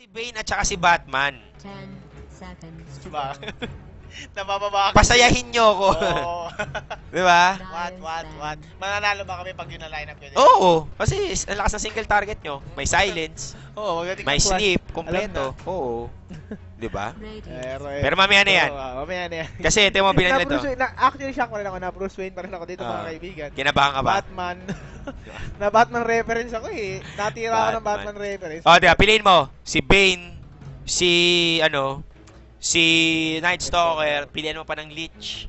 Si Bane at saka si Batman. 10 seconds to Diba? go. Nabababa ka. Pasayahin nyo ako. Oo. Di ba? What? Mananalo ba kami pag yun ang lineup yun? Oo. Kasi ang lakas ng single target nyo. May silence. Oo, magaling May ka. sleep. Kompleto. Oo. Di ba? Radiant. Pero mamaya na yan. Mamaya na yan. Kasi ito yung mga binanil ito. Actually, shock pa rin ako na Bruce Wayne pa rin ako dito mga kaibigan. Kinabahan ka ba? Batman. Na Batman reference ako eh. Natira ako ng Batman. Batman reference. O, diba? Piliin mo. Si Bane. Si Night Stalker. Piliin mo pa ng Lich.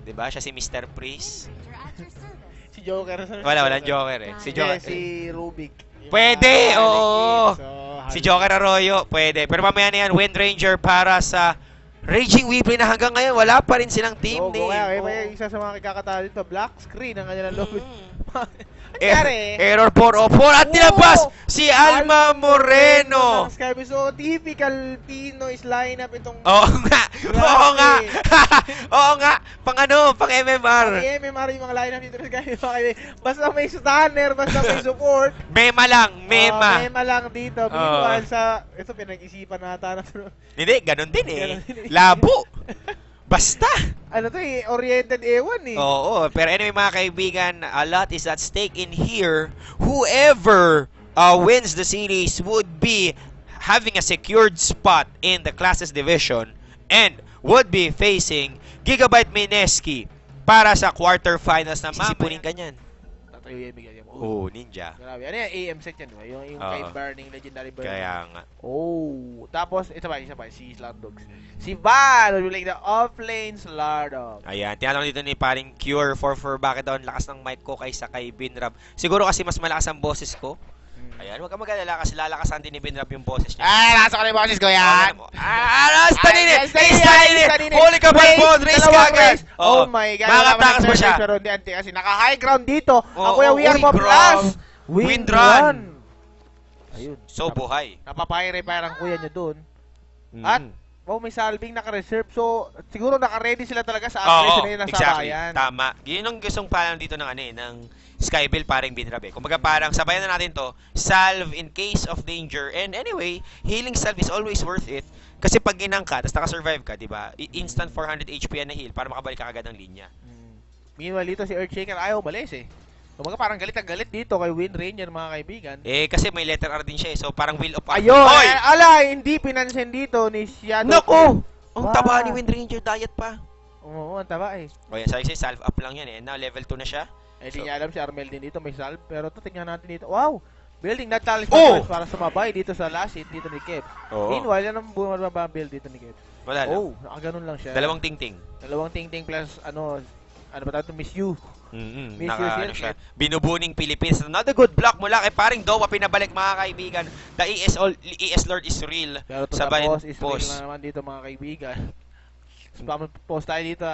Diba? Siya si Mr. Priest. Si Joker. Walang Joker eh. Si Joker. Si Rubik. Pwede! Oo! So, Si Joker Arroyo, pwede. Pero mamaya na yan, Wind Ranger para sa Raging Weebly na hanggang ngayon, wala pa rin silang team name. Kaya isa sa mga kakatalo dito, black screen ang kanilang lobby. Error 404 at tinabas si Alma Moreno. So, typical Pinoy's lineup itong... Oo nga. Oo nga. Oo nga. Pang MMR. Pang MMR yung mga lineup dito. Basta may stunner, basta may support. Mema lang. Mema. Mema lang dito. Meanwhile sa... Ito pinag-isipan nata na. Hindi, ganun din eh. Labo. Basta. Ano to eh, oriented ewan eh. Oo, pero anyway mga kaibigan, a lot is at stake in here. Whoever wins the series would be having a secured spot in the Classes Division and would be facing Gigabyte Mineski para sa quarterfinals na sisipunin ka niyan. Tatayo yung bigyan mo. Oh, ninja. Grabe. Ano yan? AM set yan, diba? Yung kay Burning, Legendary Burning. Kaya nga. Oh. Tapos, isa pa, si Slardogs. Si Val, will like the offlane Slardog. Ayan, tinatanong dito ni paring Cure for bakit daw ang lakas ng mic ko kaysa kay Binrab. Siguro kasi mas malakas ang boses ko. Ayan, huwag ka mag-alala kasi lalakasan din ni Binrab yung boses niya. Nasa ko na yung boses ko yan. Staninin! Holy ka ba po? Race ka agad! Oh my God. Makatakas ba siya? Pero hindi, kasi naka-high ground dito. Ako yung We Are uy, Pop Plus. Wind Run. Ayun. So, buhay. Napapay-repair ang kuya nyo dun. At, may salving naka-reserve. So, siguro naka-ready sila talaga sa upgrade na nasa bayan. Tama. Yun ang gustong palang dito ng ng Skybill paring Binrab eh. Kumbaga parang sabayan na natin to, salve in case of danger. And anyway, healing salve is always worth it. Kasi pag ginang ka, tapos naka-survive ka, diba? Instant 400 HP na heal para makabalik ka agad ng linya. Meanwhile, dito si Earthshaker ayaw balis eh. Kumbaga parang galit ang galit dito kay Wind Ranger mga kaibigan. Eh, kasi may letter R din siya eh. So parang will of Ayun! Hindi pinansin dito ni Shadow. Naku! Ang taba ni Wind Ranger, diet pa. Oo, ang taba eh. O yan, sabi kasi salve up lang yan eh. Now, level 2 na siya. Eh, di niya alam si Armel din dito may salve. Pero ito, tingnan natin dito. Wow! Building that talent para sumabay dito sa last hit dito ni Kev. Meanwhile, yan ang bumababa build dito ni Kev. Wala lang. Oh, nakaganon lang siya. Dalawang ting-ting. Dalawang ting-ting plus ano ba tawag ito? Miss You. Naka, siya. Binubuning Philippines. Another good block mula kay paring Dowa. Pinabalik mga kaibigan. The ES Lord is real. Pero sa boss is real na naman dito mga kaibigan. Post tayo dito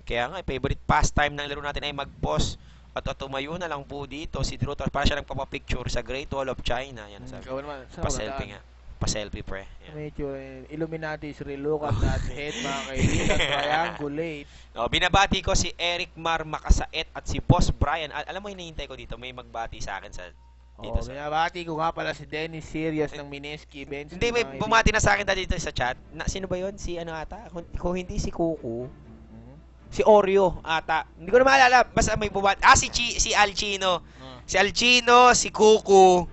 Kaya nga, favorite pastime ng laro natin ay mag-post. At tumayo na lang po dito si Drew. Para siya nagpapapicture sa Great Wall of China. Yan sabi. Pa-selfie nga. Pa-selfie pre. Medyo Illuminati is real. Look at that head mga kaibigan. Triangulate. Binabati ko si Eric Mar Makasaet at si Boss Brian. Alam mo, hinihintay ko dito. May magbati sa akin sa dito. Binabati ko nga pala si Dennis Serious ng Mineski Benz. Hindi, may bumati na sa akin dito sa chat. Sino ba yun? Si ano ata? Kung hindi si Kuku. Si Oreo ata. Hindi ko na maalala. Basta may bumati. Si Alchino. Si Alchino, si Kuku,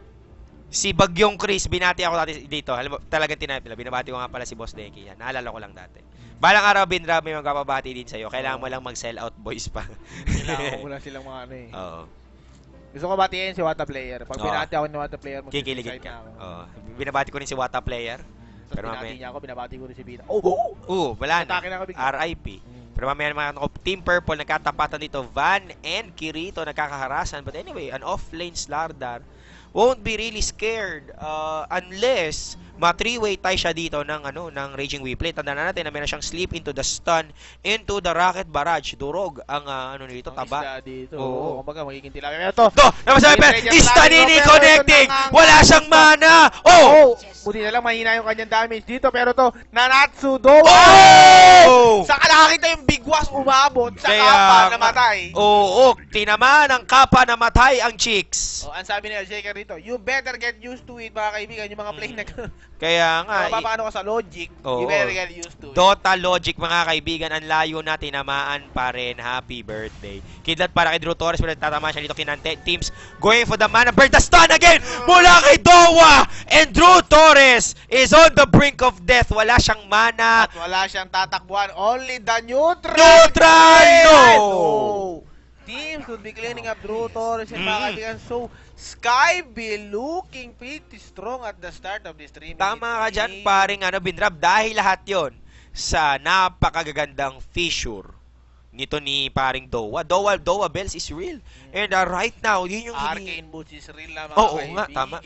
si Bagyong Chris. Binati ako dito. Alam mo, talagang tinapil. Binabati ko nga pala si Boss Deki. Yan. Naalala ko lang dati. Balang araw, Binrab, may magpapabati din sa'yo. Kailangan mo lang mag-sell out boys pa. Kailangan mo lang silang mga ano eh. Oo. Gusto ko batiin si Wata Player. Pag binati ako ni Wata Player, kikiligit ka. Oo. Binabati ko rin si Wata Player. Pero binati niya ako, binabati ko rin si Bina. Wala na. RIP. Pero mamaya naman ako, Team Purple, nagkatapatan dito. Van and Kirito, nagkakaharasan. But anyway, an off-lane Slardar won't be really scared unless ma-3-way tie siya dito ng Raging Weebly. Tandaan na natin na meron siyang slip into the stun, into the rocket barrage. Durog ang nito, taba. Dito. Oo. Kumbaga, magiging tila. Ito! Naman sabi, Staninin connecting! Wala siyang mana! Oh! Buti na lang mahina yung kanyang damage dito. Pero to, Nanatsu Dowa! Oh! Saka nakakita yung Big Was umabot sa Kaya kapa nga. namatay. Oo, tinamaan ng kapa na matay ang chicks. Oh, ang sabi ni Aljaker rito, you better get used to it, mga kaibigan. Yung mga play na Kaya nga, papaano ka sa logic, Oo. you better get used to it. Dota logic mga kaibigan, ang layo na tinamaan pa rin. Happy birthday. Kidlat para kay Drew Torres, pero tatama siya dito kinante. Teams going for the mana. Bird the stun again mula kay Dowa! And Drew Torres is on the brink of death. Wala siyang mana. At wala siyang tatakbuhan, only the neutral! Neutral! No! Teams would be cleaning up Drew Torres and mga kaibigan. So, Skyville looking pretty strong at the start of this 3-minute Tama ka dyan, game. paring Binrab. Dahil lahat yon sa napakagagandang fissure nito ni paring Dowa. Dowa Bells is real. And right now, yun yung Arcane Boots is real na mga Oo kaibigan. nga, tama.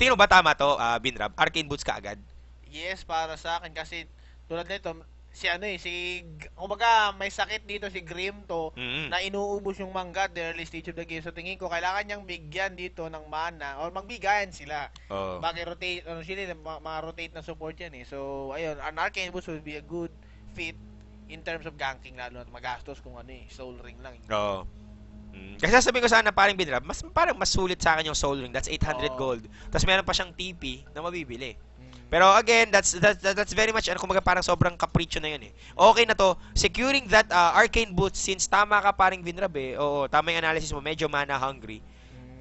Tingnan ba tama to, Binrab? Arcane Boots ka agad? Yes, para sa akin kasi tulad nito, kumbaga may sakit dito si Grim to na inuubos yung mangga at the early stage of the game. So tingin ko kailangan niyang bigyan dito ng mana or magbigayan sila. Rotate, ma-rotate na support yan eh. So ayun, an Arcane Boost would be a good fit in terms of ganking, lalo na magastos kung Soul Ring lang. Oo. Kasi sasabihin ko sana paring Binrab, parang mas sulit sa akin yung Soul Ring. That's 800 gold. Tapos meron pa siyang TP na mabibili. Pero again, that's very much kumbaga parang sobrang capriccio na yun eh. Okay na to, securing that Arcane Boots, since tama ka paring Binrab eh. Oo, tama yung analysis mo, medyo mana hungry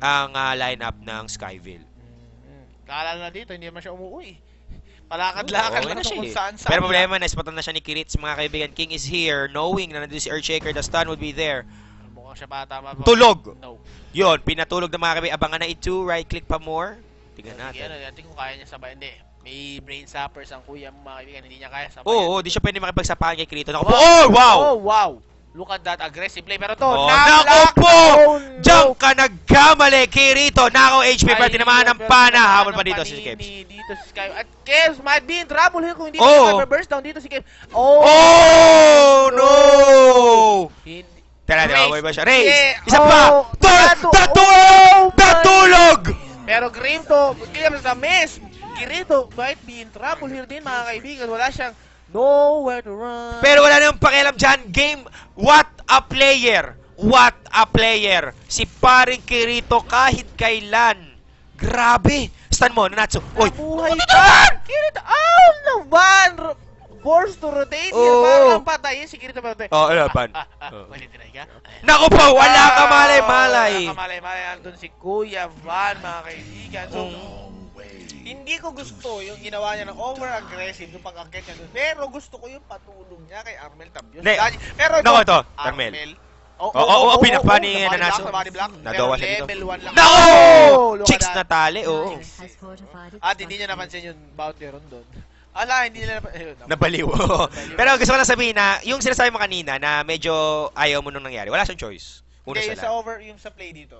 ang lineup ng Skyville. Kaalala na dito, hindi naman siya umuwi. Palakad-lakad lang kung saan-saan. Pero problema, na-spotan na siya ni Kirits, mga kaibigan. King is here, knowing na nandun si Earthshaker, the stun would be there. Mukhang siya pa tama. Tulog! No. Yun, pinatulog ng mga kaibigan. Abangan na ito, right click pa more. Tingnan natin. Tingnan ko kaya niya sabay. Hindi. May brain sappers ang kuya mo, mga kaibigan. Hindi niya kaya sabay. Oo, di siya pwede makipagsapahan kay Kirito. Oh, wow! Oh, wow! Look at that aggressive play. Pero to, naku po! Diyan ka nagkamali, Kirito. Nako, HP, pero tinamaan ng pana. Habol pa dito si Kebs. Dito si Sky. At Kebs might be in trouble here kung hindi na burst down dito si Kebs. Oh, no! Tara, di ba siya? Raze! Isa pa! Tatulog! Pero Grim to, Kebs na miss. Kirito might be in trouble here din, mga kaibigan. Wala siyang nowhere to run. Pero wala nang pakialam dyan. Game, what a player. What a player. Si paring Kirito kahit kailan. Grabe. Stun mo, Nanatsu. Uy. Nabuhay ka! Kirito, naman! Forced to rotate. Parang patayin si Kirito. Ban. Malitinay ka? Naku po, wala ka malay-malay. Wala ka malay-malay. Andun si Kuya Van, mga kaibigan. So, hindi ko gusto yung ginawa niya ng over-aggressive yung pag-akit niya doon. Pero gusto ko yung patulong niya kay Armel Tabios. Pero ito, Armel. Pinakpa ni Nanatsu. Nadawa siya dito. Level 1 lang. No! Chicks na tali, oo. At hindi niya napansin yung bounty ron doon. Hindi nila napansin. Nabaliw. Pero gusto ko lang sabihin na, yung sinasabi mo kanina na medyo ayaw mo nung nangyari, wala siyang choice. Una sa lahat. Yung sa play dito.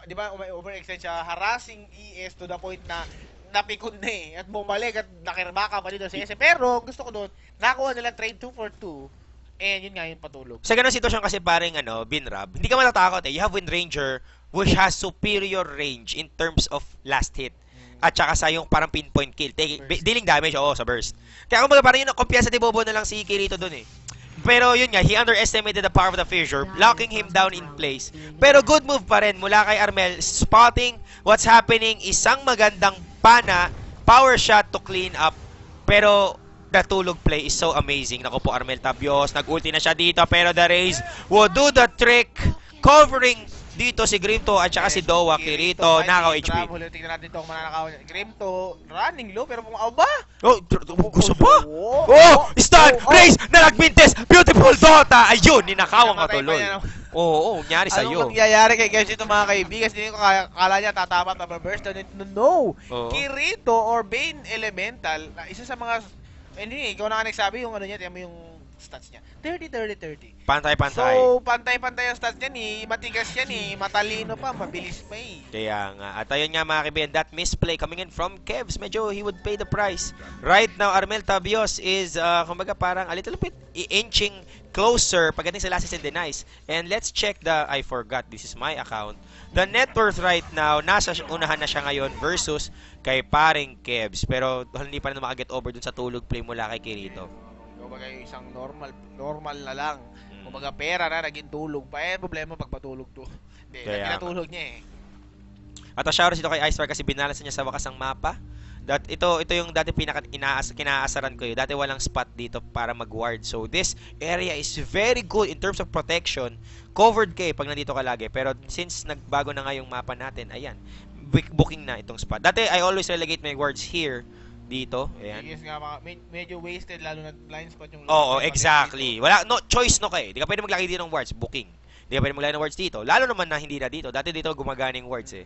Di ba, over-extend siya, harassing ES to the point na napikon na eh, at bumalik at nakirmaka pa dito sa ES. Pero gusto ko doon, nakuha nila trade 2 for 2, and yun nga yung patulog. Sa ganung sitwasyon kasi paring Binrab, hindi ka matatakot eh. You have Wind Ranger which has superior range in terms of last hit. At saka sa yung parang pinpoint kill. Dealing damage, sa burst. Kaya kung parang yun, kumpiyansa tibobo na lang si Kirito doon eh. Pero yun nga, he underestimated the power of the fissure, locking him down in place. Pero good move pa rin mula kay Armel, spotting what's happening, isang magandang pana, power shot to clean up. Pero the tulog play is so amazing. Naku po, Armel Tabios, nag-ulti na siya dito, pero the Raze will do the trick, covering dito si Grimto at saka si Dowa, Kirito, nakaw HP. Tingnan natin ito kung mananakaw niya. Grimto, running low, pero kung ba? Gusto pa? Stun! Raze na nagmintes! Beautiful Dota! Ayun, ninakawang katuloy. Oo, nangyari sa'yo. Anong mangyayari kay Kebs ito, mga kaibigan? Hindi ko kala niya tatama at burst. No! Kirito or Bane Elemental, isa sa mga, ikaw na nga nagsabi yung niya, yung stats niya. 30-30-30. Pantay-pantay. So, pantay-pantay ang stats niyan eh. Matigas yan eh. Matalino pa, mabilis pa eh. Kaya nga. At ayun nga mga kaibigan, that misplay coming in from Kevs. Medyo he would pay the price. Right now, Armel Tabios is, kumbaga parang a little bit inching closer pagdating sa last and denies. And let's check the, I forgot, this is my account. The net worth right now, nasa unahan na siya ngayon versus kay paring Kevs. Pero hindi pa na makaget over dun sa tulog play mula kay Kirito. Kumbaga yung isang normal na lang. Kumbaga pera na, naging tulog pa. Eh, problema pag patulog to. Hindi, pinatulog niya eh. At shoutout dito kay Icefire kasi binalance niya sa wakas ang mapa. Ito yung dati kinaasaran ko yun. Dati walang spot dito para mag-ward. So this area is very good in terms of protection. Covered kayo pag nandito ka lagi. Pero since nagbago na nga yung mapa natin, ayan, booking na itong spot. Dati I always relegate my wards here. Dito, ayan. Yes nga, medyo wasted lalo na blind spot yung... Oo, exactly. Wala, no choice no kayo. Di ka pwede maglagay dito ng wards, booking. Di ka pwede maglagay ng wards dito. Lalo naman na hindi na dito. Dati dito gumagana yung wards eh.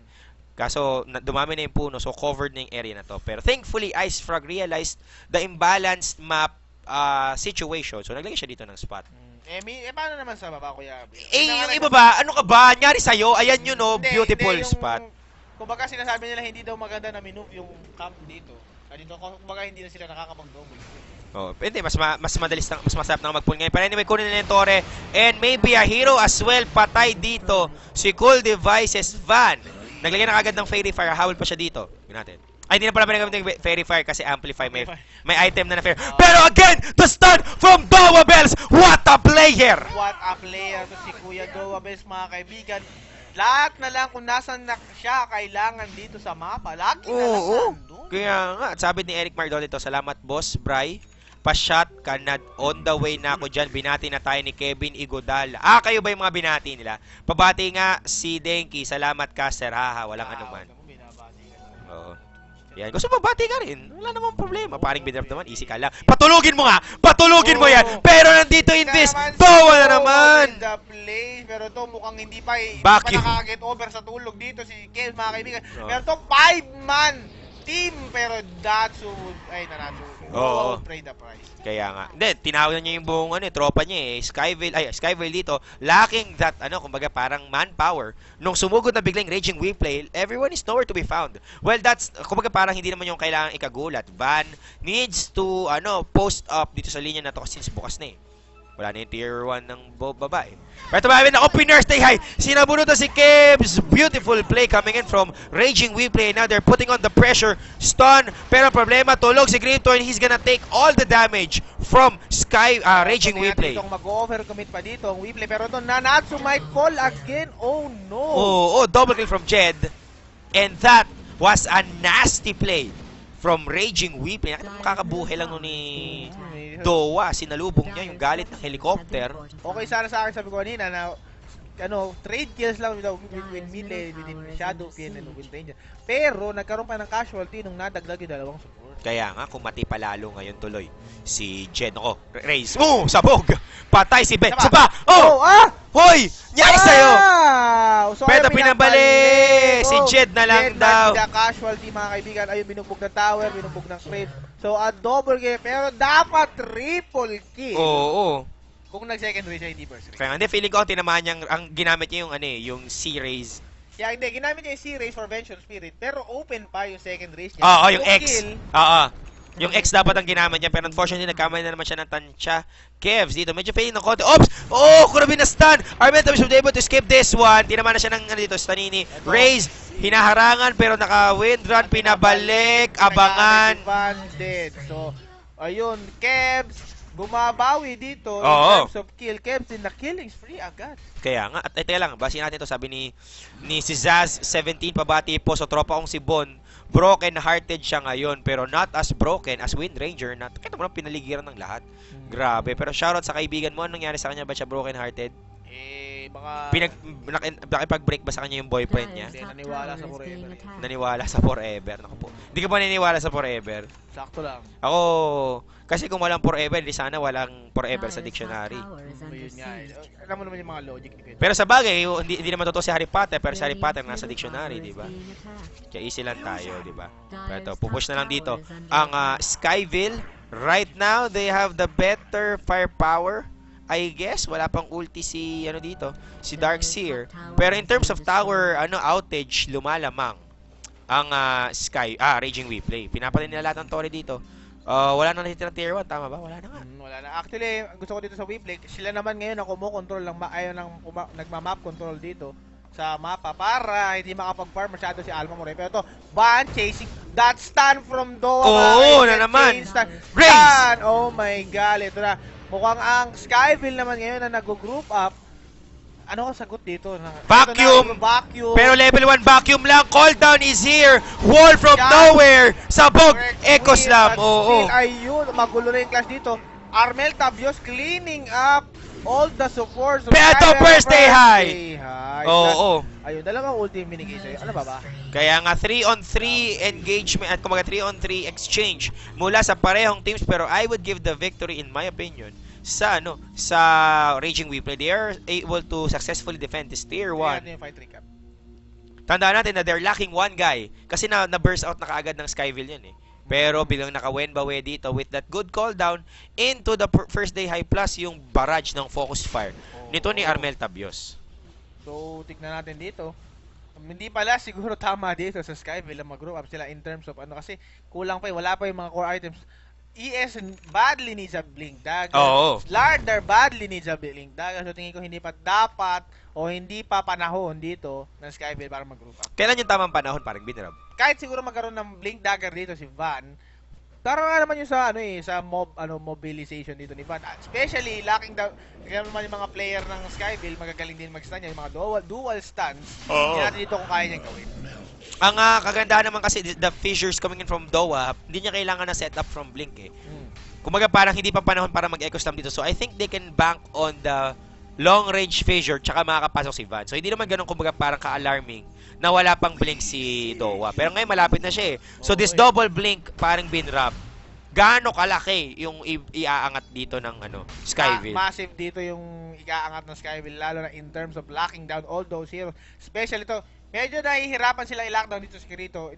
Kaso, dumami na yung puno, so covered na yung area na to. Pero thankfully, Ice Frog realized the imbalanced map situation. So, naglagay siya dito ng spot. Paano naman sa baba, Kuya? Yung iba ba? Ano ka ba? Nyari sa'yo? Ayan yun, no? Beautiful spot. Kumbaga sinasabi nila hindi daw maganda na minove yung camp dito. Dito, kumbaga hindi na sila nakakapag-double. Oh, hindi, mas madalis na, mas masarap na mag-pull ngayon. Pero anyway, kunin nila yung Torre. And maybe a hero as well, patay dito. Si Cool Devices Van. Naglagay na kagad ng Fairy Fire. Hawal pa siya dito. Yun natin. Ay, hindi na pala pinagamit yung Fairy Fire kasi Amplify. May item na Fairy. Pero again, the stun from Dowa Bells. What a player! What a player to si Kuya Dowa Bells, mga kaibigan. Lahat na lang kung nasan na siya kailangan dito sa mapa. Lagi na lang nandun. Kaya nga, at sabi ni Eric Mardol ito, salamat boss, Bry. Pa-shot ka na, on the way na ako dyan. Binati na tayo ni Kevin Igodal. Kayo ba yung mga binati nila? Pabati nga si Denki. Salamat ka, sir. Haha, walang anuman. Oo. Yan. Gusto mo bati ka rin. Wala namang problema. Paring bidrop naman, easy ka lang. Patulugin mo nga! Patulugin mo yan! Pero nandito in this, Dowa na naman! The place. Pero to mukhang hindi pa nakaka-get over sa tulog dito si Kev, mga kaibigan. Pero to 5-man team, pero Datsu ay nanalo. Oo. Pay the price. Kaya nga. Hindi, tinawag niya yung buong tropa niya eh. Skyville dito, lacking that, kumbaga parang manpower. Nung sumugod na biglang Raging Replay, everyone is nowhere to be found. Well, that's, kumbaga parang hindi naman yung kailangan ikagulat. Van needs to, post up dito sa linya na to since bukas na eh. Wala na yung tier 1 ng babae. Pero tumawin na opener, stay high. Sinabunod na si Kebs. Beautiful play coming in from Raging Replay. Now they're putting on the pressure. Stun. Pero problema, tulog si Grimthorn. He's gonna take all the damage from Raging Replay. Mag-overcommit pa dito ang Replay. Pero ito, Nanatsu might fall again. Oh no. Oh, double kill from Jed. And that was a nasty play from Raging Replay. Makakabuhay lang nun ni Dowa, sinalubong niya yung galit ng helicopter. Okay sana sa akin, sabi ko kanina na trade kills lang with Melee, with Shadow Fiend and with Ranger. Pero nagkaroon pa ng casualty nung nadagdag yung dalawang support. Kaya nga, kumati palalo ngayon tuloy si Jen. Raze. Sabog! Patay si Ben. Saba! Hoy! Nyari sa'yo! So, pero pinabali! Si Jed na lang daw. Jed casualty, mga kaibigan. Ayun, binugbog ng tower, binugbog ng crate. So, a double kill. Pero dapat triple kill. Oo. Kung nag-secondary siya, hindi first race. Kaya hindi, feeling ko ang tinamaan niyang, ang ginamit niya yung C-Raze. Yeah, hindi. Ginamit niya yung C-Raze for Vengeance Spirit. Pero open pa yung second race niya. Oo, yung X. Oo. Yung X dapat ang ginamit niya. Pero unfortunately, nagkamali na naman siya ng tansya. Kevs dito. Medyo failing ng konti. Oops! Kurabi na stun! Armentum is able to escape this one. Tinaman na siya ng dito, Stanini. Raze. Hinaharangan pero naka-windrun. Pinabalik. Abangan. So, ayun. Kevs. Bumabawi dito in terms of kill. Kevs in the killing spree agad. Kaya nga. At teka lang, basin natin to. Sabi ni si Zaz 17 pabati po sa tropa kong si Bon. Broken hearted siya ngayon pero not as broken as Wind Ranger. Kita mo lang pinaligiran ng lahat. Grabe. Pero shoutout sa kaibigan mo. Anong nangyari sa kanya? Ba siya broken hearted? Nakipag-break ba sa kanya yung boyfriend niya? Hindi, naniwala sa forever. Naniwala sa forever. Naku po. Hindi ka ba naniniwala sa forever? Sakto lang. Ako, kasi kung walang forever, di sana walang forever sa dictionary. Yun nga. Alam mo naman yung mga logic ni Pedro. Pero sa bagay, hindi naman totoo si Harry Potter, pero si Harry Potter nasa dictionary, di ba? Kaya easy lang tayo, di ba? Pero ito, pupush na lang dito ang Skyville Right now, they have the better firepower. I guess, wala pang ulti si, ano dito, si Darkseer. Pero in terms of tower, outage, lumalamang ang Raging Replay. Pinapatay nila lahat ng tore dito. Wala na natitira tier 1, tama ba? Wala na nga. Wala na. Actually, gusto ko dito sa Weplay, sila naman ngayon ang kumo-control lang, nagma-map control dito sa mapa para hindi makapag-farm masyado si Alma Morey. Pero ito, Van chasing that stun from Doa. Oo, na naman. Raze! Oh my God, ito na. Mukhang ang Skyville naman ngayon na nag-group up. Ano ang sagot dito? Vacuum! Vacuum! Pero level 1 vacuum lang. Cooldown is here. Wall from nowhere. Sabog. Echo Slam. Oo. Ayun, magulo na yung clash dito. Armel Tabios cleaning up all the supports. Pero first day high. Oo. Ayun, dalawang ulti yung binigay sa'yo. Ano ba? Kaya nga 3-on-3 engagement at kumaga 3-on-3 exchange mula sa parehong teams, pero I would give the victory in my opinion sa Raging Replay. They are able to successfully defend this tier 1. Tandaan natin na they're lacking one guy kasi na-burst out na kaagad ng Skyville yan eh. Pero bilang naka-Wenbawe dito with that good call down into the first day high plus yung barrage ng focus fire nito ni Armel Tabios. So, tignan natin dito. Hindi pala siguro tama dito sa Skyville mag-group up sila in terms of kasi kulang pa wala pa yung mga core items. ES badly needs a Blink Dagger. Slardar badly needs a Blink Dagger. So tingin ko hindi pa dapat o hindi pa panahon dito ng Skyville para mag-group up. Kailan yung tamang panahon parang binrab? Kahit siguro magkaroon ng Blink Dagger dito si Van. Tara nga naman yung sa sa mobilization dito ni Van. Especially lacking the naman yung mga player ng Skyville magagaling din mag-stun yung mga dual stuns. Hindi natin dito kung kaya niyang gawin. Ang kagandahan naman kasi the fissures coming in from Doa, hindi niya kailangan na setup from Blink eh. Kumaga parang hindi pa panahon para mag-echo slam dito. So I think they can bank on the long range fissure tsaka makakapasok si Van. So hindi naman ganun kumaga parang ka-alarming na wala pang Blink si Doa. Pero ngayon malapit na siya eh. So this double Blink parang binrap. Gaano kalaki yung iaangat dito ng Skyville? Massive dito yung iaangat ng Skyville lalo na in terms of locking down all those heroes. Especially to medyo nahihirapan sila i-lockdown dito sa Kirito.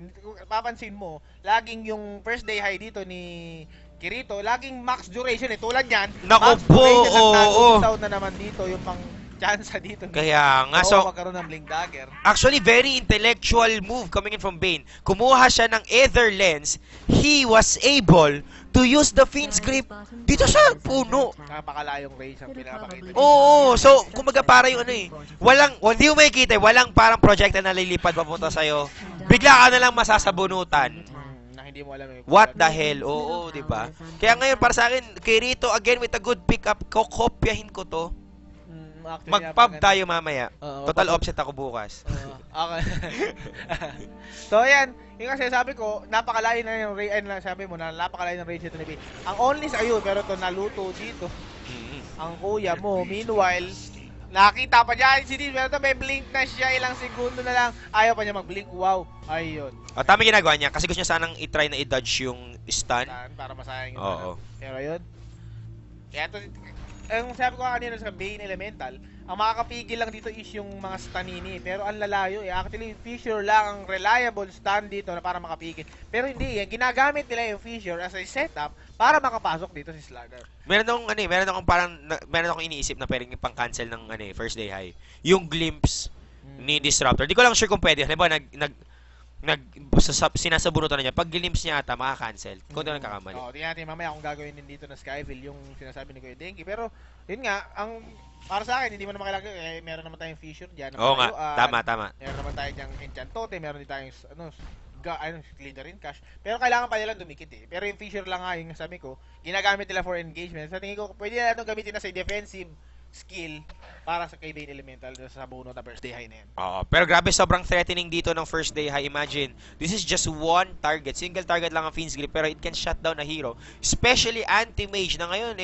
Papansin mo, laging yung first day high dito ni Kirito, laging max duration eh. Tulad yan, max duration at na naman dito yung pang chance dito. Kaya nga, so magkaroon ng Blink Dagger. Actually, very intellectual move coming in from Bane. Kumuha siya ng Ether Lens. He was able to use the Fiend's Grip dito sa puno. Napakalayong range ang pinapakita. Oo, so kumaga para yung hindi mo makikita, walang parang projectile na lilipad papunta sa'yo. Bigla ka na lang masasabunutan. Na hindi mo alam what the hell? Oo, di ba? Kaya ngayon para sa akin, Kirito again with a good pickup, kokopyahin ko to. Mag-pub tayo mamaya. Total offset ako bukas. Okay. So ayan, yung kasi sabi ko, napakalayo na yung range, sabi mo na napakalayo ng range ito ni Bane. Ang only sa ayun, pero to naluto dito. Ang kuya mo, meanwhile, nakita pa niya si Dean, pero to may blink na siya, ilang segundo na lang, ayaw pa niya mag-blink. Wow, ayun. Tama yung ginagawa niya, kasi gusto niya sanang i-try na i-dodge yung stun. Para masayang yung Oo. Pero ayun. Kaya to, ang sabi ko kanina sa Bane Elemental, ang makakapigil lang dito is yung mga stunini. Pero ang lalayo eh. Actually, Fissure lang ang reliable stun dito na para makapigil. Pero hindi eh. Ginagamit nila yung Fissure as a setup para makapasok dito si Slardar. Meron akong iniisip na pwedeng pang-cancel ng first day high. Yung glimpse ni Disruptor. Di ko lang sure kung pwede. Halimbawa, sinasabunutan na niya. Pag glimpse niya ata, makakancel. Kung doon nagkakamali. Tingnan natin mamaya kung gagawin din dito na Skyville yung sinasabi ni Kuya Denki. Pero, yun nga, para sa akin, hindi mo naman kailangan, meron naman tayong Fissure dyan. Oo nga, tama. Meron naman tayong Enchantote, meron din tayong, Glittering Cash. Pero kailangan pa nilang dumikit eh. Pero yung Fissure lang nga, yung sabi ko, ginagamit nila for engagement. Sa tingin ko, pwede na itong gamitin na sa defensive skill para sa kay Bane Elemental sa bunot na first day high na yan. Oo, pero grabe sobrang threatening dito ng first day high. Imagine, this is just one target. Single target lang ang Fiend's Grip pero it can shut down a hero. Especially anti-mage na ngayon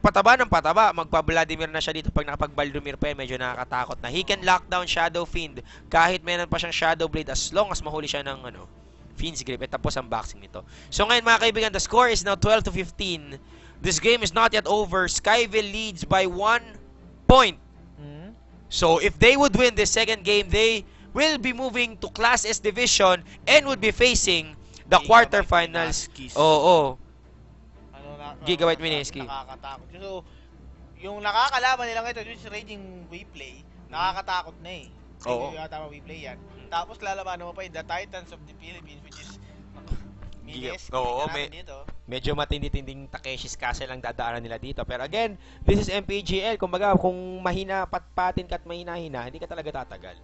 pataba ng pataba. Magpa-Vladimir na siya dito. Pag nakapag-Baldumir pa yan, medyo nakakatakot na. He can lock down Shadow Fiend kahit meron pa siyang Shadow Blade as long as mahuli siya ng Fiend's Grip. At tapos ang boxing nito. So ngayon mga kaibigan, the score is now 12-15. This game is not yet over. Skyville leads by 1 point. So if they would win this second game, they will be moving to Class S Division and would be facing the quarterfinals. Oo. Gigabyte Mineski. Nakakatakot. So, yung nakakalaban nila ngayon, yung Raging Replay, nakakatakot na eh. Oo. Yung tama Replay yan. Tapos lalabanan mo pa yung The Titans of the Philippines, which is Mineski. Oo, medyo matindi-tinding Takeshi's Castle ang dadaanan nila dito. Pero again, this is MPGL. Kumbaga, kung mahina patpatin ka at mahina-hina, hindi ka talaga tatagal.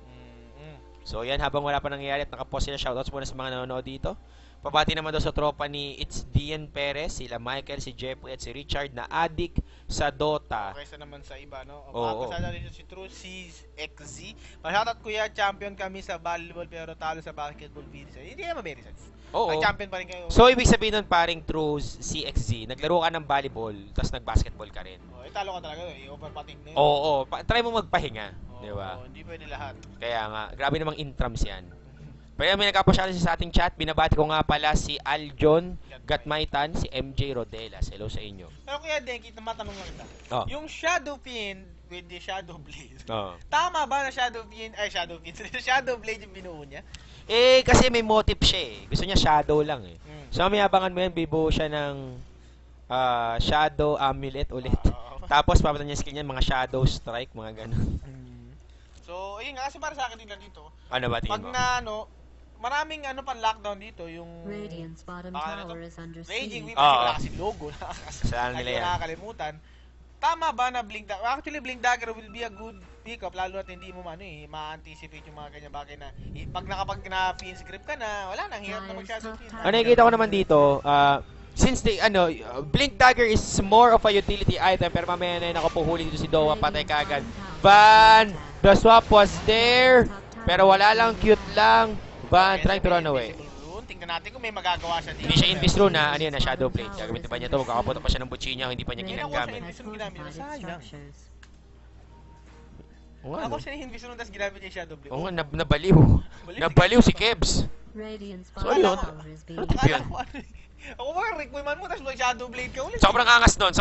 So yan, habang wala pa nangyayari at nakapost sila, shoutouts muna sa mga nanonood dito. Pabati naman daw sa tropa ni It's Dian Perez, sila Michael, si Jeffrey at si Richard na addict sa Dota. Kaysa naman sa iba, no? Oo. Pasada rin si True Seas XZ. Shoutout kuya, champion kami sa volleyball pero talo sa basketball videos. Hindi naman very sense. Oo. Champion pa rin kayo. So ibig sabihin nun paring True CXZ, naglaro ka ng volleyball, tapos nag-basketball ka rin. Talo ka talaga, overpatting na yun. Oo, try mo magpahinga, di ba? Hindi pwede lahat. Kaya nga, grabe namang intrams yan. Pero may nagkapasyalan sa ating chat, binabati ko nga pala si Aljon Gatmaitan, si MJ Rodelas. Hello sa inyo. Pero kuya Denki, matanong lang kita. Oh. Yung Shadow Fiend with the Shadow Blade, Tama ba na Shadow Blade yung binuo niya? Kasi may motive siya eh. Gusto niya shadow lang eh. So mayabangan mo yan, bibuo siya ng shadow amulet ulit. Tapos papatan niya skill niya, mga shadow strike, mga ganun. So, ayun nga, kasi para sa akin din dito. Ano ba tingin mo? Pag na maraming pan lockdown dito, yung Radiant's bottom tower is under Raging siege. Weep, kasi logo. Kasalanan nila yan. Nakakalimutan. Tama ba na Blink Dagger? Actually, Blink Dagger will be a good pick-up, lalo at hindi mo ma-anticipate yung mga ganyan bagay na pag nakapag na-fin script ka na, wala nang hirap na mag-shadow fiend. Ano nakikita ko naman dito, since Blink Dagger is more of a utility item, pero mamaya na ako puhuli dito si Dowa, patay kagad. Van, the swap was there, pero wala lang, cute lang. Van, trying to run away. Tingnan natin kung may magagawa siya dito. Hindi siya Invis Rune na, ano yun, na Shadow Blade. Gagamitin pa niya ito, magkakaputo pa siya ng butchi niya, hindi pa niya ginagamit. Ako siya yung Invis Rune, tapos ginamit niya yung Shadow Blade. Oo nga, nabaliw. Nabaliw si Kebs. So yun, yun. Ako ba, Rick, man mo, tapos mag-Shadow Blade ka ulit. Sobrang angas nun.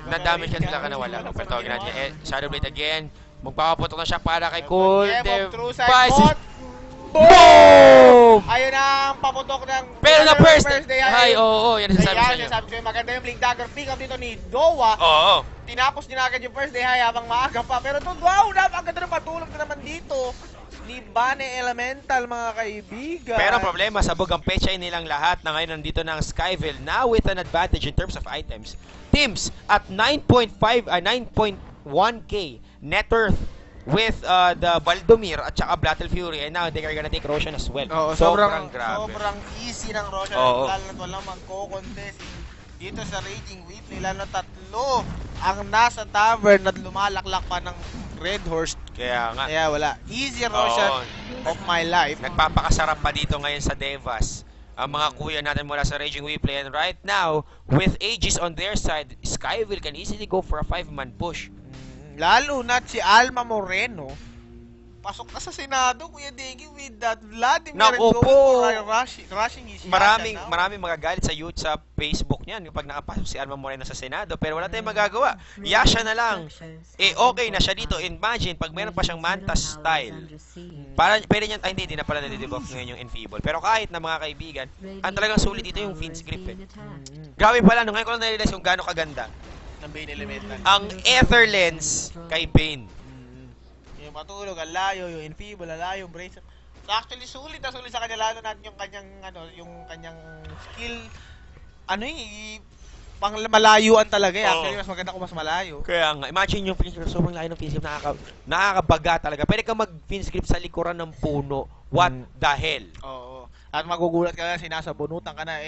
Na-damage ka sila ka na wala. Pero tawagin natin, Shadow Blade again. Magpapaputok na siya para kay Cool Devices. Boom! Ayun ang paputok ng Pero na first day. Ay, oo, yan ang sabi sa inyo. Sabi ko, maganda yung Blink Dagger pick up dito ni Dowa. Oo. Tinapos niya agad yung first day high habang maaga pa. Pero to, wow, napakaganda ng patulog na naman dito ni Bane Elemental, mga kaibigan. Pero problema, sabog ang pecha nilang lahat na ngayon nandito na ang Skyville. Now with an advantage in terms of items. Teams at 9.1k net worth with the Baldomir at saka Battle Fury, and now they are gonna take Roshan as well. Sobrang grabe. Sobrang easy ng Roshan. Lalo na walang magko-contest dito sa Raging Weep. Lalo na tatlo ang nasa tavern at lumalaklak pa ng Red Horse. Kaya nga. Kaya wala. Easy Roshan of my life. Nagpapakasarap pa dito ngayon sa Devas. Ang mga kuya natin mula sa Raging Weep, and right now, with Aegis on their side, Skyville can easily go for a 5-man push. Lalo na si Alma Moreno, pasok na sa Senado, Kuya Degi, with that Vladimir rushing his maraming magagalit sa youth sa Facebook niyan kapag nakapasok si Alma Moreno sa Senado, pero wala tayong magagawa. Yasha na lang. Okay na siya dito. Imagine, pag meron pa siyang Mantas style, pwede niyan, hindi na pala nadidebuff ngayon yung Enfeeble. Pero kahit na mga kaibigan, ang talagang sulit dito yung Fiend's Grip eh. Grabe pala, ngayon ko lang na-realize kung gaano kaganda ng Bane Elemental. ang Ether Lens kay Bane. Yung matulog, ang layo, yung Enfeeble, ang layo, brace. So actually, sulit na sulit sa kanya, lalo natin yung kanyang skill, pang malayuan talaga eh. Actually, mas maganda kung mas malayo. Kaya nga, imagine yung Fiend's Grip, sobrang layo ng Fiend's Grip, nakakabaga talaga. Pwede ka mag-Fiend's Grip sa likuran ng puno. What the hell? Oo. At magugulat ka na, sinasabunutan ka na.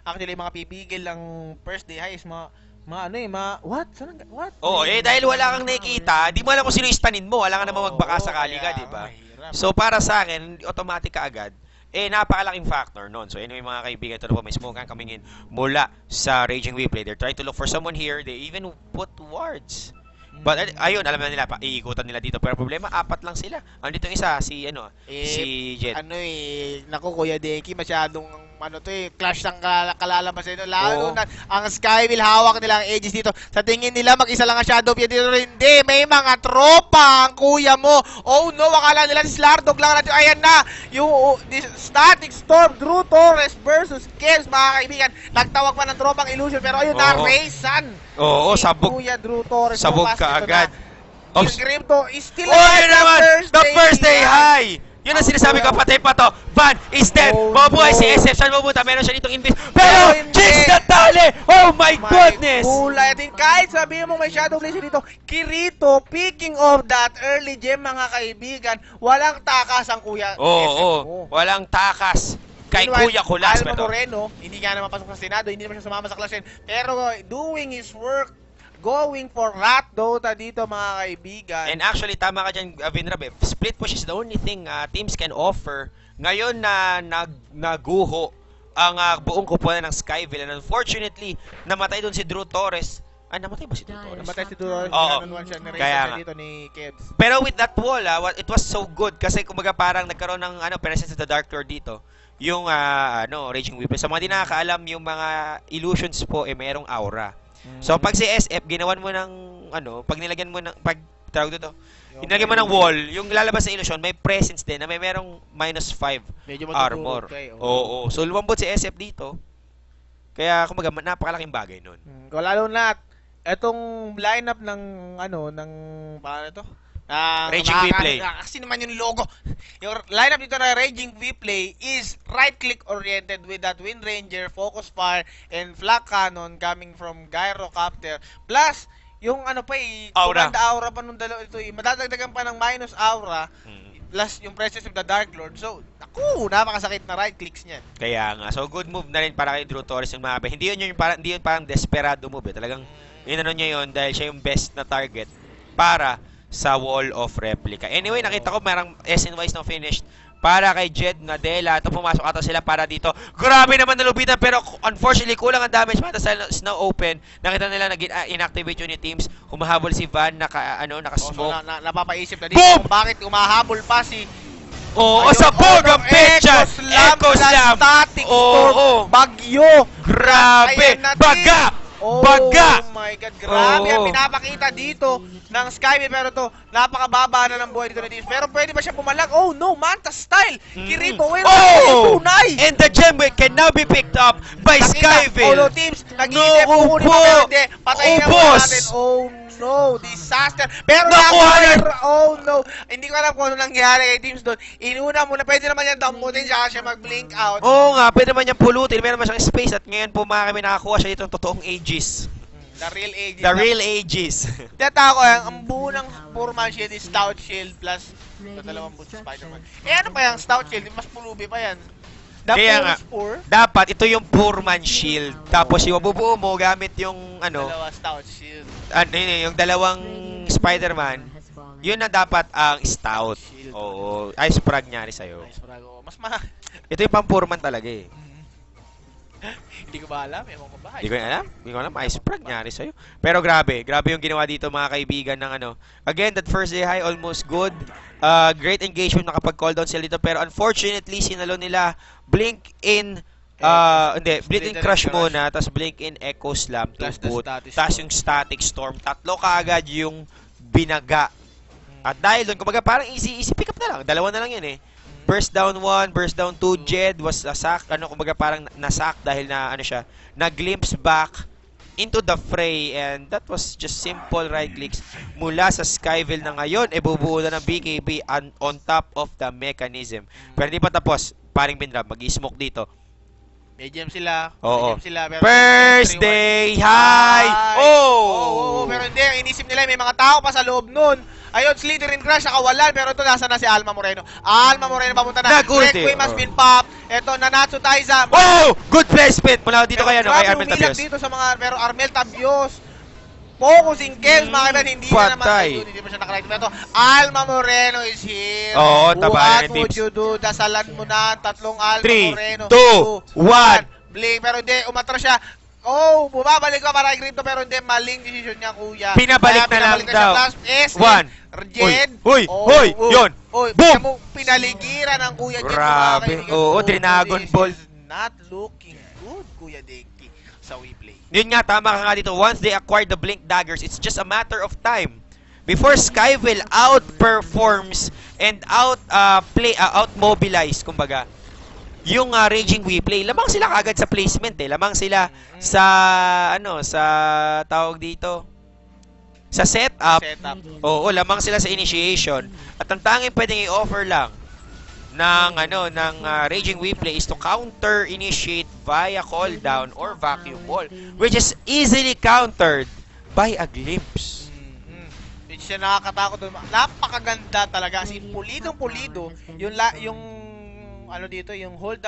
Actually, mga pipigil ng first day high is what? What? Dahil wala kang nakikita, di mo alam kung sino istanin mo. Wala ka naman magbaka sakali ka, di ba? So, para sa akin, automatic ka agad. Napakalaking factor nun. So, anyway, mga kaibigan, ito na po, may smoke ang coming in mula sa Raging Replay. They're trying to look for someone here. They even put wards. But, ayun, alam na nila, iikutan nila dito. Pero problema, 4 lang sila. Andito yung isa, si Jet. Naku, Kuya Deki, masyadong clash ng kalalabas dito. Lalo na ang Skyville, hawak nila ang Aegis dito. Sa tingin nila, mag-isa lang ang Shadow Fiend dito. Hindi, may mga tropa ang kuya mo. Oh no, akala nila si Slardog lang natin. Ayan na, yung Static Storm, Drew Torres versus Kevs, mga kaibigan. Nagtawag pa ng tropang Illusion, pero ayun na, Raysan. Oo, Si sabog. Kuya Drew Torres. Sabog bukas ka ito agad. Na. Grimto is still Oh, yun naman! The first day high! Yun ang Ang sinasabi ko, kuya. patay pa to. Van is dead. Oh, Mabuhay si no. SF. Saan mabuta? Meron siya ditong invis. Pero Pero, hindi. Jinx Natale! Oh my goodness! Kulay. At kahit sabihin mo may Shadow Blade dito, Kirito, picking of that early gem, mga kaibigan, walang takas ang kuya. Oo, SF oo. mo. Walang takas. Kay Meanwhile, Kuya Kulas ba Alma to? Moreno, hindi nga naman pasok sa Senado, hindi naman siya sumama sa Clash 10, pero doing his work, going for Rat Dota dito, mga kaibigan. And actually, tama ka dyan, Vinrab. Split push is the only thing teams can offer. Ngayon na naguho ang buong kupunan ng Skyville. And unfortunately, namatay doon si Drew Torres. Namatay ba si Drew Torres? Namatay si Duro, Oo. siya, Kaya nga. dito ni Kebs. Pero with that wall, it was so good kasi kumbaga parang nagkaroon ng presence of the Dark Lord dito. Yung Raging Weapon. Sa mga di nakakaalam, yung mga illusions po mayroong aura. So pag si SF ginawan mo ng pag nilagyan mo ng tawag dito, nilagyan mo ng wall, yung lalabas na illusion may presence din na merong -5 Medyo armor. Oo. So lumambot si SF dito. Kaya kumbaga napakalaking bagay nun. Lalo na etong lineup ng paano ito? Raging V-Play. Kasi naman yung logo. Yung lineup dito na Raging V-Play is right-click oriented with that Wind Ranger, Focus Fire, and Flak Cannon coming from Gyrocopter. Plus, yung Aura. Command Aura pa nung dalawa ito. Madadagdagan pa ng minus aura. Plus, yung presence of the Dark Lord. So, napakasakit na right-clicks niyan. Kaya nga. So good move na rin para kay Drew Torres yung mga hindi yun parang desperado move. Talagang niya yun dahil siya yung best na target para sa Wall of Replica. Anyway, nakita ko merang SNYs na finished para kay Jed Nadella. Ito pumasok ata sila para dito. Grabe naman nalubitan pero unfortunately kulang ang damage para sa Snow Open. Nakita nila inactivate yun yung teams. Humahabol si Van naka-smoke. So, napapaisip na dito Boom! kung bakit umahabol pa si sabog ang pecha! Echo Slam! Static Oo, Storm! Bagyo! Grabe! Ayan na, Baga! Oh Baga! my God, grabe ang Oo. pinapakita dito ng Skyville, pero to napakababa na ng buhay dito na Teams. Pero pwede ba siya pumalag? Oh no, Manta style! Kirito, tunay! And the gem can now be picked up by Skyville! Teams, nag-iisip, kukunin pa, pero hindi. Patayin na muna natin. Oh no, disaster. Pero oh no. Hindi ko alam kung ano nangyari kay Teams doon. Inuna muna, pwede naman yan damputin, saka siya mag-blink out. Oo nga, pwede naman niyang pulutin. Meron naman siyang space at ngayon po kami nakakuha siya dito ng totoong Aegis. The real Aegis. The real Aegis. Tiyata ko, ang buo ng Purman Shield is Stout Shield plus sa dalawang boots sa Spider-Man. Ano pa yung Stout Shield? Mas pulubi pa yan. Kaya nga, dapat ito yung Purman Shield. Tapos yung bubuo mo gamit yung dalawa Stout Shield. Yung dalawang Spider-Man, yun na dapat ang Stout. Oo, Ice Frag nyari sa'yo. Ice Frag, mas mahal. Ito yung pang-Purman talaga eh. Hindi ko ba alam? Ewan ko ba? Hindi ko alam. Ice Frag nyari sa'yo. Pero grabe yung ginawa dito mga kaibigan ng Again, that first day high, almost good. Great engagement, nakapag-call down sila dito. Pero unfortunately, sinalo nila Blink in Blink in Crush muna, tapos Blink in Echo Slam to boot. Tapos yung Static Storm. Tatlo kaagad yung binaga. At dahil doon, kumbaga parang easy pick up na lang. Dalawa na lang yun eh. Burst down 1, burst down 2, Jed was a sack, kumbaga parang nasak dahil na na-glimpse back into the fray, and that was just simple right clicks mula sa Skyville na ngayon, bubuo na ng BKB on top of the mechanism. Pero hindi pa tapos, paring Binrab, mag-i-smoke dito. May gem sila. Oo. Pero First day high! Oh! Pero hindi, ang inisip nila, may mga tao pa sa loob nun. Ayun, Slytherin Crush, nakawalan, pero ito nasa na si Alma Moreno. Alma Moreno papunta na. Nag-ulti. Requiem has been popped. Ito, Nanatsu Taiza. Oh! Good placement! Mula dito kay Armel Tabios. Dito sa mga, pero Armel Tabios. Focusing kills, mga kaibigan, hindi na naman. Hindi pa siya nakalight. Pero ito, Alma Moreno is here. Oo, tabayan ng What would teams. you do? Dasalan mo na, tatlong Alma 3, Moreno. 2, 1. Blink, pero hindi, umatras siya. Oh, bumabalik ka para i-grip to, pero hindi, maling decision niya, kuya. Pinabalik na lang daw. One. Jed. Hoy! Yun! Oy, Boom! pinaligiran ng kuya Jed. Grabe. Oo, Dragon Ball. not looking good, Kuya Denki, sa WePlay. Yun nga, tama ka nga dito. Once they acquire the Blink Daggers, it's just a matter of time before Skyville outperforms and outmobilize, kumbaga, yung Raging WePlay. Lamang sila kagad sa placement eh. Lamang sila sa, sa tawag dito, sa setup. Oo, lamang sila sa initiation. At ang tanging pwedeng i-offer lang ng Raging WePlay is to counter-initiate via call down or vacuum ball, which is easily countered by a glimpse. Which siya nakakatakot doon. Napakaganda talaga. As in, pulidong-pulido. Yung dito, yung hold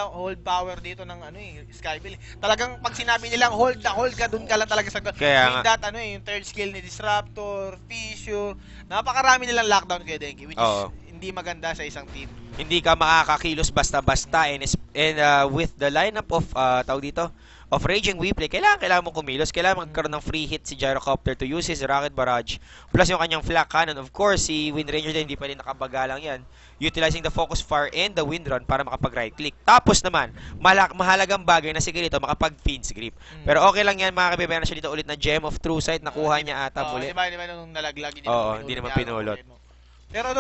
power dito ng Skyville. Talagang pag sinabi nilang hold ka, doon ka lang talaga sa kaya with that, yung third skill ni Disruptor, Fissure, napakarami nilang lockdown kay Denki, which is hindi maganda sa isang team. Hindi ka makakakilos basta-basta and with the lineup of of Raging WePlay, kailangan mo kumilos, kailangan magkaroon ng free hit si Gyrocopter to use his rocket barrage, plus yung kanyang flak cannon. Of course, si Wind Ranger din, hindi pa rin nakabagalang yan, utilizing the focus fire and the wind run para makapag right click. Tapos naman, mahalagang bagay na si Kirito makapag Fiend's Grip. Pero okay lang yan, mga kabibayan, na siya dito ulit na Gem of True Sight, nakuha niya ata muli. Di ba nung nalaglag, hindi naman pinulot. Pero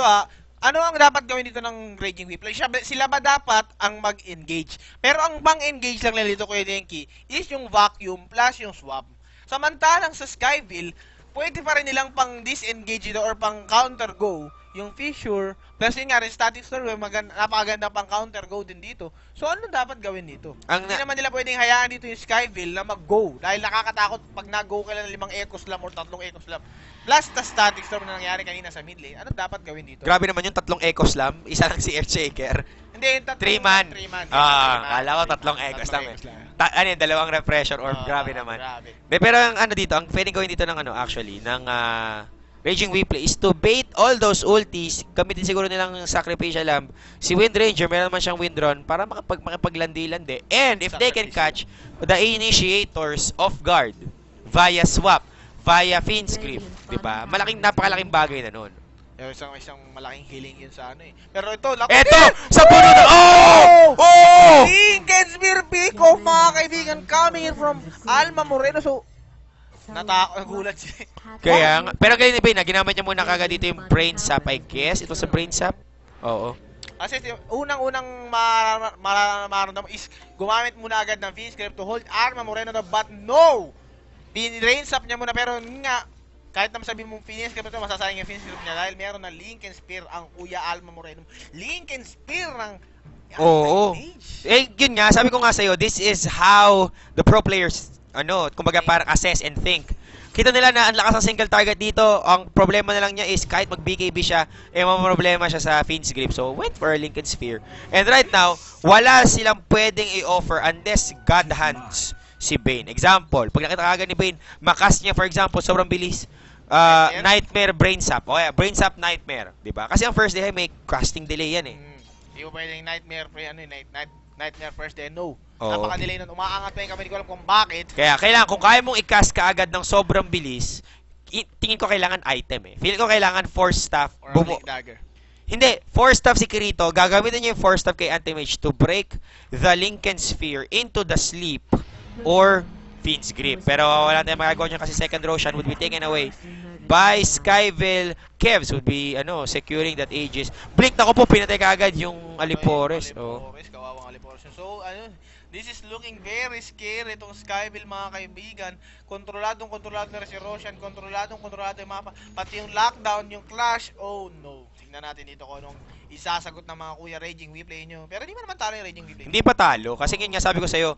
ano ang dapat gawin dito ng Raging WePlay? Sila ba dapat ang mag-engage? Pero ang bang-engage lang nila dito, Kuya Denki, is yung vacuum plus yung swap. Samantalang sa Skyville, pwede pa rin nilang pang disengage dito or pang counter go yung Fissure, plus yun nga rin static storm, napakaganda pang counter go din dito. So ano dapat gawin dito? Hindi naman nila pwedeng hayaan dito yung Skyville na mag-go dahil nakakatakot pag nag-go ka lang ng 5 Echo Slam or 3 Echo Slam. Plus the static storm na nangyari kanina sa mid lane. Ano dapat gawin dito? Grabe naman yung 3 Echo Slam, isa lang si Earthshaker. Hindi, yung 3 man. Kala ko 3 Echo Slam eh. Dalawang repression orb, grabe naman. Pero ang dito, ang pwedeng gawin dito ng actually, ng Raging WePlay is to bait all those ultis. Gamitin siguro nilang Sacrificial Lamb. Si Wind Ranger, meron naman siyang Wind Run para makapaglandi-landi. And if they can catch the initiators off guard via swap, via Fiend's Grip, diba? Napakalaking bagay na nun. Isang malaking healing yun sa Pero ito, sa puno na! Oh! Lincoln Spear pick off, mga kaibigan, coming in from Alma Moreno. So, nagulat siya. Kaya nga. Pero ganyan ba, ginamit niya muna kagad dito yung Brain Sap, I guess. Ito sa Brain Sap. Oo. Kasi unang-unang mararamdaman is gumamit muna agad ng Fiend's Grip to hold Alma Moreno, but no! Rain Sap niya muna, pero nga, kahit naman sabihin mong Fiend's Grip ito, masasayang yung Fiend's Grip niya dahil meron na Lincoln Spear ang Kuya Alma Moreno. Lincoln Spear ng Oo. Yun nga, sabi ko nga sa'yo, this is how the pro players kumbaga parang assess and think. Kita nila na ang lakas ng single target dito. Ang problema na lang niya is kahit mag-BKB siya, problema siya sa Fiend's Grip. So, went for a Lincoln Sphere. And right now, wala silang pwedeng i-offer unless God hands si Bane. Example, pag nakita agad ni Bane, makas niya, for example, sobrang bilis. Nightmare, Brain Sap. O kaya, Brain Sap, Nightmare. Diba? Kasi ang first day may casting delay yan eh. Hindi mo pwedeng Nightmare, Nightmare first day, no. Napaka-delay nun. Umaangat pa yung kami, hindi ko alam kung bakit. Kaya kailangan, kung kaya mong i-cast ka agad ng sobrang bilis, tingin ko kailangan item eh. Feel ko kailangan Force Staff. Or a Blink Dagger. Hindi, Force Staff si Kirito, gagamitin niya yung Force Staff kay Anti-Mage to break the Lincoln Sphere into the sleep or Fiend's Grip. Pero wala tayong magagawa niya kasi second Roshan would be taken away by Skyville. Kevs would be securing that Aegis. Blink na ko po, pinatay ka agad yung Alipores. Kawawang Alipores. So, this is looking very scary itong Skyville, mga kaibigan. Kontroladong na si Roshan, kontroladong yung mapa. Pati yung lockdown, yung clash, oh no. Tingnan natin dito kung anong isasagot ng mga Kuya Raging WePlay nyo. Pero hindi mo naman talo yung Raging WePlay. Hindi pa talo. Kasi yun nga sabi ko sa'yo,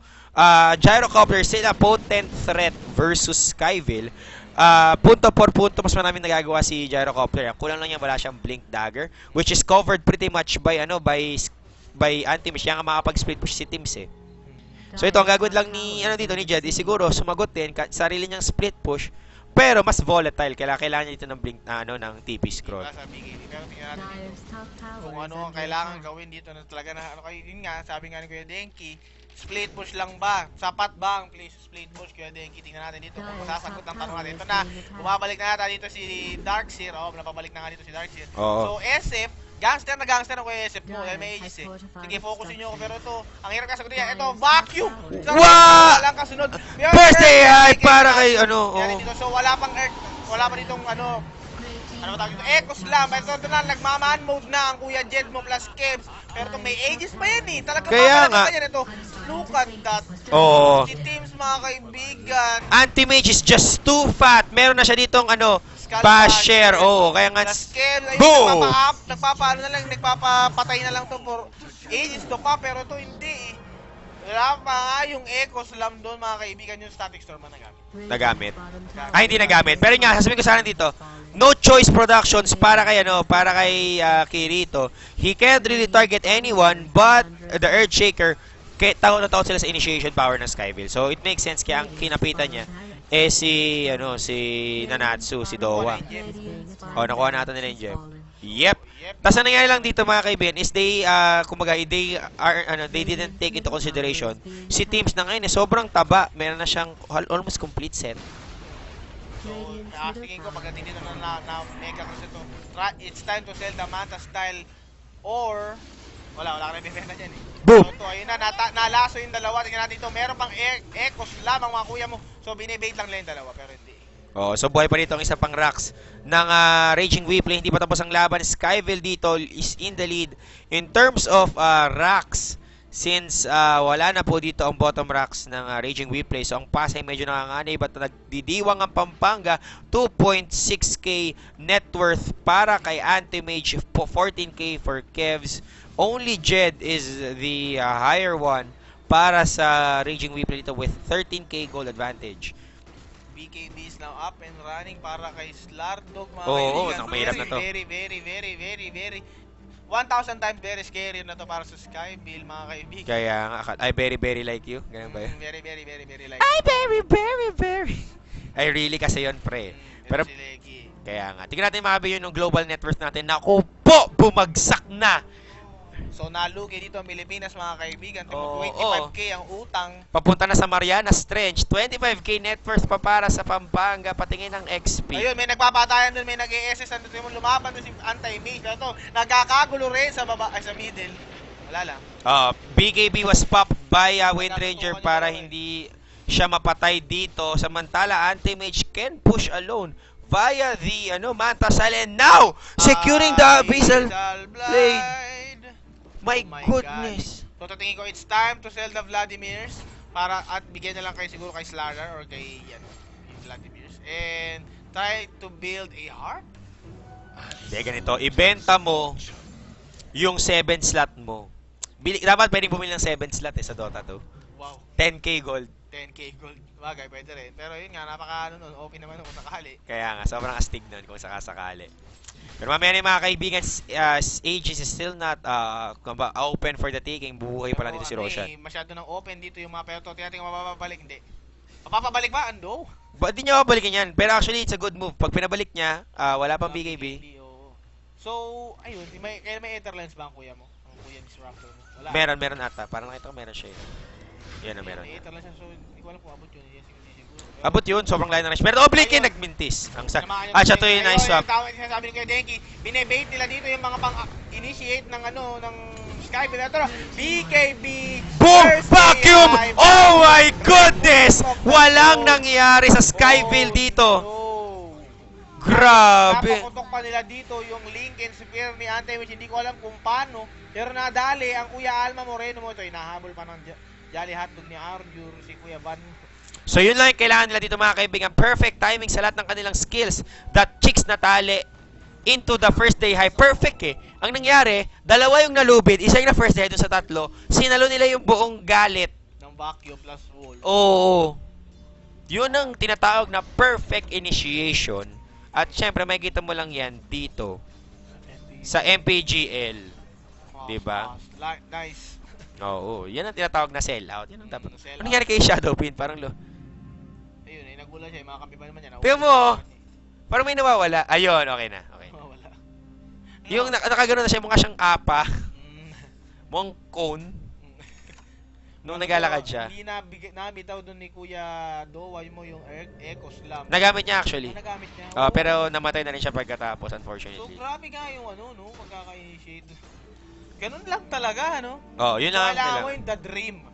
Gyrocopter still a potent threat versus Skyville. Punto por punto, mas maraming nagagawa si Gyrocopter. Kulang lang niya, wala siyang Blink Dagger, which is covered pretty much by Anti-Mage. Kaya nga makapag-split push si Teams eh. So ito, ang gagawin lang ni Jed, is siguro sumagot din, sarili niyang split push, pero mas volatile. Kailangan niya dito ng Blink, ng TP scroll. Pero tingnan natin kung ano ang kailangan gawin dito na talaga na, yun nga, sabi nga ni Kuya Denki, split push lang ba? Sapat ba ang split push, Kuya Denki? Tingnan natin dito kung masasagot ng tanong natin. Ito na, bumabalik na natin dito si Darkseer. Napabalik na nga dito si Darkseer. So SF, Gangster na gangster ako yung SF mo. May ages eh. Sige, focusin nyo ako. Pero ito, ang hirap ka sagutin yan. Ito, vacuum! Wow! Walang kasunod. Birthday high para kay ano. Yan dito. So, wala pang earth. Wala pa ditong ano ba tawag dito? Echo Slam. Ito na, nagmaman mode na ang Kuya Jed mo plus Kebs. Pero ito, may ages pa yan eh. Talaga kaya nga. yan ito. Look at that. Oo. Si Teams, mga kaibigan. Anti-Mage is just too fat. Meron na siya ditong ano, Skull basher. Oo, kaya nga. Plus Kebs. Ayun, Boom! nagpapaano na lang, nagpapatay na lang to for ages to pa. Pero to hindi eh. Wala pa nga yung Echo Slam doon, mga kaibigan, yung Static Storm na nagamit. Ay, hindi nagamit. Pero nga, sasabihin ko sana dito, No Choice Productions para kay Kirito. He can't really target anyone but the Earthshaker. Takot na takot sila sa initiation power ng Skyville. So it makes sense kaya ang kinapitan niya si Nanatsu, si Dowa. Nakuha natin nila yung gem. Yep. Tapos ang nangyari lang dito mga kaibigan is they didn't take into consideration si Teams na ngayon sobrang taba. Meron na siyang almost complete set. So, tingin ko pagdating dito na mega kasi ito, it's time to sell the Manta style or wala ka na bibenta dyan eh. Boom! So, ito, ayun na, nalaso yung dalawa. Tingnan natin ito, meron pang Echoes lamang mga kuya mo. So, binibait lang yung dalawa, pero hindi. So buhay pa dito ang isa pang racks ng Raging Weeplay. Hindi pa tapos ang laban. Skyville dito is in the lead. In terms of racks, since wala na po dito ang bottom racks ng Raging Weeplay. So ang Pasay medyo nanganganay. But nagdidiwang ang Pampanga. 2.6k net worth para kay Anti-Mage. 14k for Kevs. Only Jed is the higher one para sa Raging Weeplay dito with 13k gold advantage. BKB is now up and running para kay Slardog, mga kaibigan. mahirap na to. Very 1,000 times very scary na to para sa Skyville, mga kaibigan. Kaya nga, I very like you. Ganun ba yun? Very like I very. I really kasi yun, pre. Pero, si Leggy. kaya nga. Tingnan natin mga kaibigan yung global net worth natin. Naku po, bumagsak na. So nalugi dito ang Pilipinas, mga kaibigan. Oo, 25k ang utang. Papunta na sa Marianas Trench. 25k net worth pa para sa Pampanga. Patingin ng XP. Ayun, may nagpapatayan doon, may nag-ESS ano doon, lumaban doon si Anti-Mage. Ito, nagkakagulo rin sa baba, ay sa middle. Wala lang. BKB was popped by Windranger para hindi siya mapatay dito. Samantala, Anti-Mage can push alone via the Manta Style. And now, securing the Abyssal Blade. My goodness. God. So tingin ko it's time to sell the Vladimirs para at bigyan na lang kayo siguro kay Slardar or kay yung Vladimirs and try to build a heart. Hindi, ganito. Ibenta mo yung 7 slot mo. Dapat pwedeng bumili ng 7 slot sa Dota 2. Wow. 10k gold. 10k gold. Bagay, pwede rin. Pero yun nga, nun, okay naman kung sakali. Kaya nga, sobrang astig nun kung sakasakali. Pero mamaya mga kaibigan, Aegis is still not open for the taking. Bubuhay pa lang dito si Roshan. Masyado nang open dito yung mga pero tingnan kung mapapabalik. Hindi. Mapapabalik ba? Ando? Di niya mapabalikin yan. Pero actually, it's a good move. Pag pinabalik niya, wala pang BKB. So, ayun. Kaya may Etherlens ba ang kuya mo? Ang kuya ni Raptor mo? Wala. Meron ata. Parang nakita ko meron siya. Yan na meron. May Etherlens siya. So, hindi ko alam kung abot yun. Abot yun, sobrang layo na rin. Pero Oblique nagmintis. Siya to yung nice swap. Sabi ni Kuya Denki, binebait nila dito yung mga pang-initiate ng ng Skyville. Ito na, BKB! Boom! Vacuum! Oh my goodness! Walang nangyari sa Skyville dito. Grabe! Napakutok pa nila dito yung Lincoln Spear ni Anti-Mage. Hindi ko alam kung paano. Pero nadali ang Kuya Alma Moreno mo. Ito, inahabol pa ng Jolly Hotdog ni Arjur, si Kuya Van. So yun lang yung kailangan nila dito mga kaibigan. Perfect timing sa lahat ng kanilang skills. That chicks natali into the first day high. Perfect eh. Ang nangyari, dalawa yung nalubid. Isa yung na first day dun sa tatlo. Sinalo nila yung buong galit. Ng vacuum plus wall. Oo. Yun ang tinatawag na perfect initiation. At syempre, makikita mo lang yan dito. Sa MPGL. Diba? Nice. Oo. Yan ang tinatawag na sell out. Yan ang dapat. Ano nangyari kay Shadowpin? Parang ayun, nagulat siya. Mga kampi pa naman yan. Tingnan mo. Parang may nawawala. Ayun, okay na. Nawawala. Yung nakagano na siya, mukha siyang apa. Mukhang cone. Nung naglalakad siya. Hindi nabitaw doon ni Kuya Dowa yung Echo Slam. Nagamit niya actually. Nagamit niya. Pero namatay na rin siya pagkatapos, unfortunately. So grabe nga yung pagkaka-initiate. Ganun lang talaga, Yun lang. Kailangan mo yung the dream.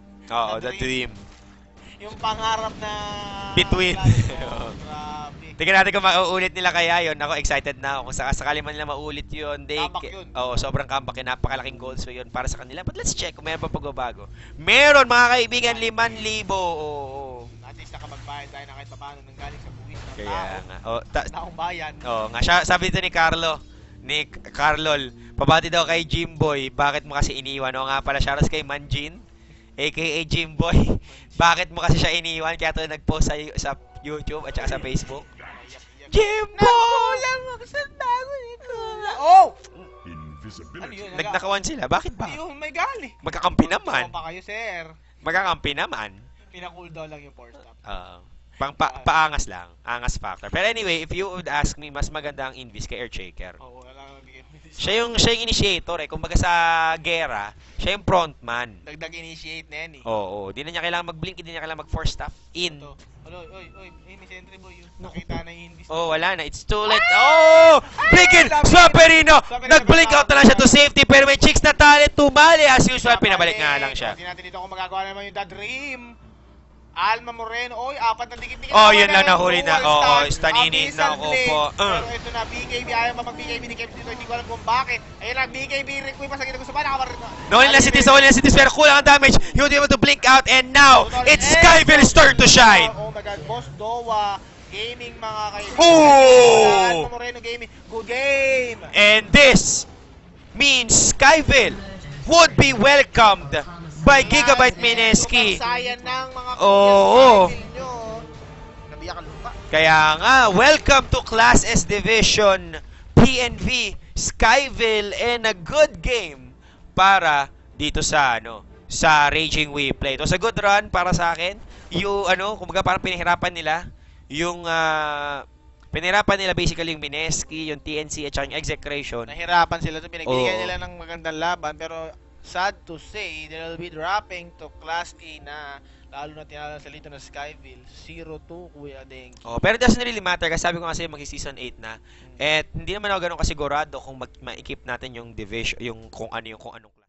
The dream. Yung pangarap na... Between. Grabe. Tingnan natin kung mauulit nila kaya yun. Ako excited na ako. Kung sakali man nila maulit yun. Comeback yun. Sobrang comeback yun. Napakalaking goals yun para sa kanila. But let's check kung meron pa pagbabago. Meron mga kaibigan, 5,000. At least nakamagbayad tayo na kahit paano nang galing sa buwis ng Kaya tao. nga. Taong bayan. Nga siya, sabi dito ni Carlol, pabati daw kay Jimboy, bakit mo kasi iniwan? Nga pala, shoutout kay Manjin, aka Jimboy. Bakit mo kasi siya iniwan? Kaya ito nag-post sa YouTube at saka sa Facebook. Jimboy! Lang ako sa bago nito. Oh! Ano yun? Nagnakawan sila. Bakit ba? Ayun, may gali. Magkakampi naman. Pa kayo, sir. Magkakampi naman. Pina-cool down lang yung force stop. Paangas lang. Angas factor. Pero anyway, if you would ask me, mas maganda ang Invis kay Earthshaker. Oo, wala nang bigay. Siya yung initiator eh. Kumbaga sa gera, siya yung frontman. Dagdag initiate na yan eh. Oo. Di na niya kailangan mag-blink, di na niya kailangan mag-force stuff in. Oy, may sentry boy yun. Nakita na yung Invis. Wala na. It's too late. Blinkin! Swapperino! Nag-blink out na lang siya to safety, pero may chicks na talent tumali. As usual, pinabalik nga lang siya. Hindi natin dito kung magagawa naman yung The Dream. Alma Moreno, apat na dikit-dikit. Yun lang nahuli na. Stanini na ako po. Pero ito na, BKB, ayaw pa mag-BKB ni Kevin dito, hindi ko alam kung bakit. Ayun na, BKB, Rick Uy, pasagin ko sa ba, Nolan na cities, pero kulang ang damage. He was able to blink out, and now, it's Skyville's turn to shine. Oh my God, Boss Dowa, gaming mga kaibigan. Alma Moreno Gaming, good game. And this means Skyville would be welcomed by Gigabyte Mineski. Sayan ng mga Oo. Nabiyak ang lupa. Kaya nga, welcome to Class S Division PNV Skyville, and a good game para dito sa sa Raging We Play. It was a good run para sa akin. Yung kumbaga parang pinahirapan nila yung basically yung Mineski, yung TNC at saka yung Execration. Nahirapan sila. Pinagbigyan nila ng magandang laban, pero sad to say, they will be dropping to Class A na lalo na tinala sa lito na Skyville 0-2 Kuya Deng. Pero it doesn't really matter kasi sabi ko kasi mag-season 8 na. At hindi naman ako ganun kasigurado kung ma-equip natin yung division, yung kung anong